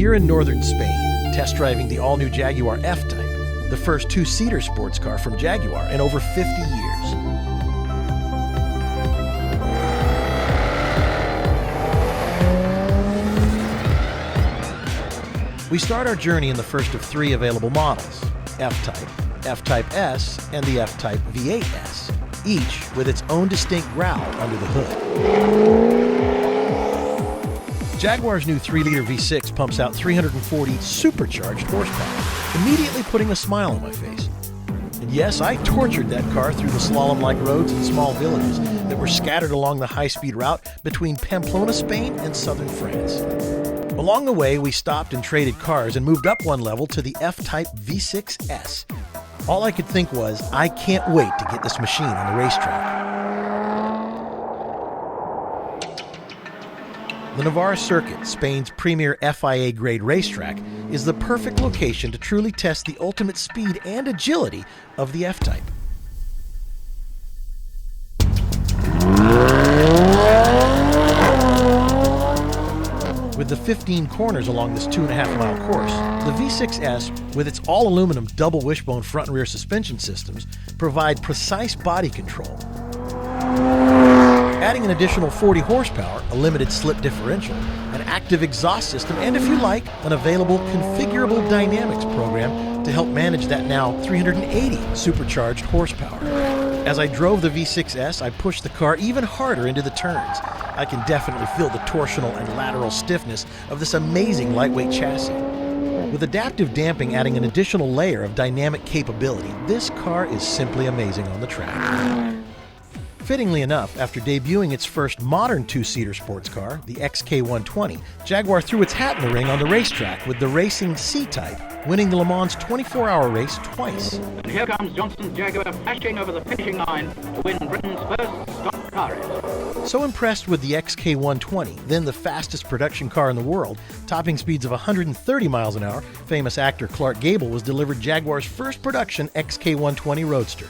here in northern Spain, test driving the all-new Jaguar F-Type, the first two-seater sports car from Jaguar in over 50 years. We start our journey in the first of three available models, F-Type, F-Type S, and the F-Type V8S, each with its own distinct growl under the hood. Jaguar's new 3-liter V6 pumps out 340 supercharged horsepower, immediately putting a smile on my face. And yes, I tortured that car through the slalom-like roads and small villages that were scattered along the high-speed route between Pamplona, Spain, and southern France. Along the way, we stopped and traded cars and moved up one level to the F-Type V6S. All I could think was, I can't wait to get this machine on the racetrack. The Navarre Circuit, Spain's premier FIA-grade racetrack, is the perfect location to truly test the ultimate speed and agility of the F-Type. With the 15 corners along this 2.5-mile course, the V6S, with its all-aluminum double wishbone front and rear suspension systems, provide precise body control. Adding an additional 40 horsepower, a limited slip differential, an active exhaust system, and if you like, an available configurable dynamics program to help manage that now 380 supercharged horsepower. As I drove the V6S, I pushed the car even harder into the turns. I can definitely feel the torsional and lateral stiffness of this amazing lightweight chassis. With adaptive damping adding an additional layer of dynamic capability, this car is simply amazing on the track. Fittingly enough, after debuting its first modern two-seater sports car, the XK120, Jaguar threw its hat in the ring on the racetrack with the racing C-Type, winning the Le Mans 24-hour race twice. And here comes Johnson's Jaguar flashing over the finishing line to win Britain's first stock car race. So impressed with the XK120, then the fastest production car in the world, topping speeds of 130 miles an hour, famous actor Clark Gable was delivered Jaguar's first production XK120 Roadster.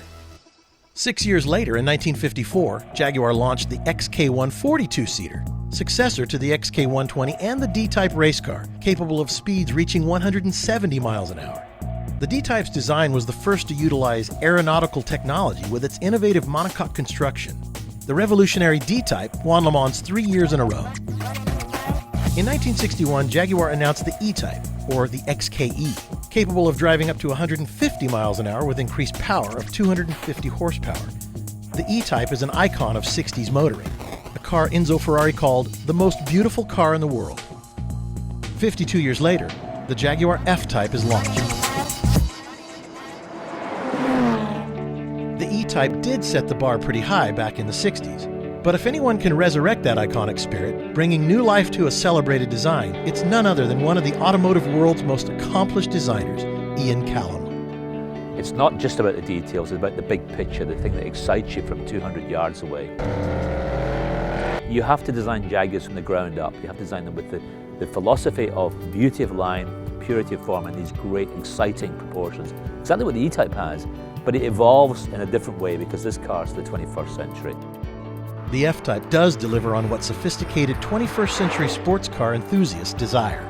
6 years later, in 1954, Jaguar launched the XK140 two-seater, successor to the XK120 and the D-Type race car, capable of speeds reaching 170 miles an hour. The D-Type's design was the first to utilize aeronautical technology with its innovative monocoque construction. The revolutionary D-Type won Le Mans 3 years in a row. In 1961, Jaguar announced the E-Type, or the XKE, capable of driving up to 150 miles an hour with increased power of 250 horsepower. The E-Type is an icon of 60s motoring, a car Enzo Ferrari called the most beautiful car in the world. 52 years later, the Jaguar F-Type is launched. The E-Type did set the bar pretty high back in the 60s. But if anyone can resurrect that iconic spirit, bringing new life to a celebrated design, it's none other than one of the automotive world's most accomplished designers, Callum. It's not just about the details, it's about the big picture, the thing that excites you from 200 yards away. You have to design Jaguars from the ground up. You have to design them with the philosophy of beauty of line, purity of form, and these great, exciting proportions. Exactly what the E-Type has, but it evolves in a different way because this car is the 21st century. The F-Type does deliver on what sophisticated 21st century sports car enthusiasts desire.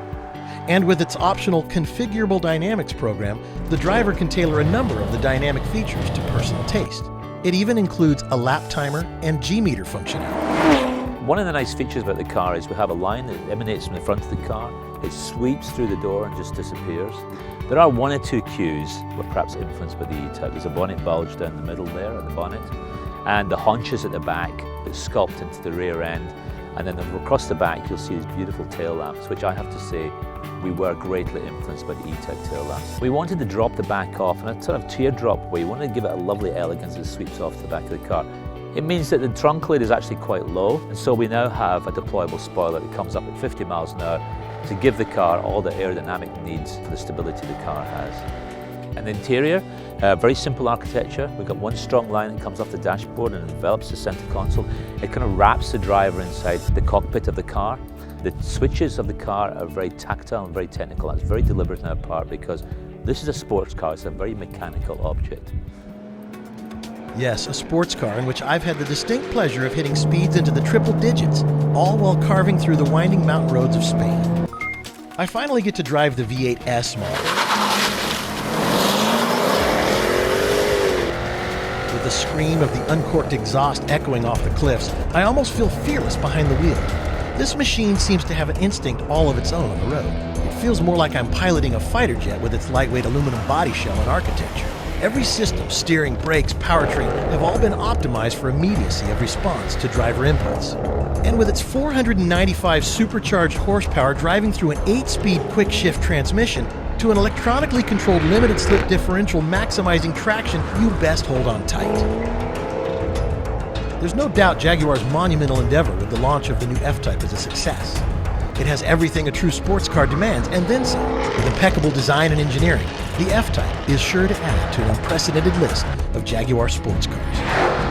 And with its optional configurable dynamics program, the driver can tailor a number of the dynamic features to personal taste. It even includes a lap timer and G-meter functionality. One of the nice features about the car is we have a line that emanates from the front of the car. It sweeps through the door and just disappears. There are one or two cues were perhaps influenced by the E-Type. There's a bonnet bulge down the middle there at the bonnet, and the haunches at the back that sculpt into the rear end, and then across the back you'll see these beautiful tail lamps, which I have to say we were greatly influenced by the E-Type tail lamps. We wanted to drop the back off in a sort of teardrop way. We wanted to give it a lovely elegance that sweeps off the back of the car. It means that the trunk lid is actually quite low, and so we now have a deployable spoiler that comes up at 50 miles an hour to give the car all the aerodynamic needs for the stability the car has. And the interior, very simple architecture. We've got one strong line that comes off the dashboard and envelops the center console. It kind of wraps the driver inside the cockpit of the car. The switches of the car are very tactile and very technical. That's very deliberate on our part because this is a sports car. It's a very mechanical object. Yes, a sports car in which I've had the distinct pleasure of hitting speeds into the triple digits, all while carving through the winding mountain roads of Spain. I finally get to drive the V8S model. With the scream of the uncorked exhaust echoing off the cliffs, I almost feel fearless behind the wheel. This machine seems to have an instinct all of its own on the road. It feels more like I'm piloting a fighter jet with its lightweight aluminum body shell and architecture. Every system, steering, brakes, powertrain, have all been optimized for immediacy of response to driver inputs. And with its 495 supercharged horsepower driving through an 8-speed quick-shift transmission to an electronically controlled limited-slip differential maximizing traction, you best hold on tight. There's no doubt Jaguar's monumental endeavor with the launch of the new F-Type is a success. It has everything a true sports car demands, and then some. With impeccable design and engineering, the F-Type is sure to add to an unprecedented list of Jaguar sports cars.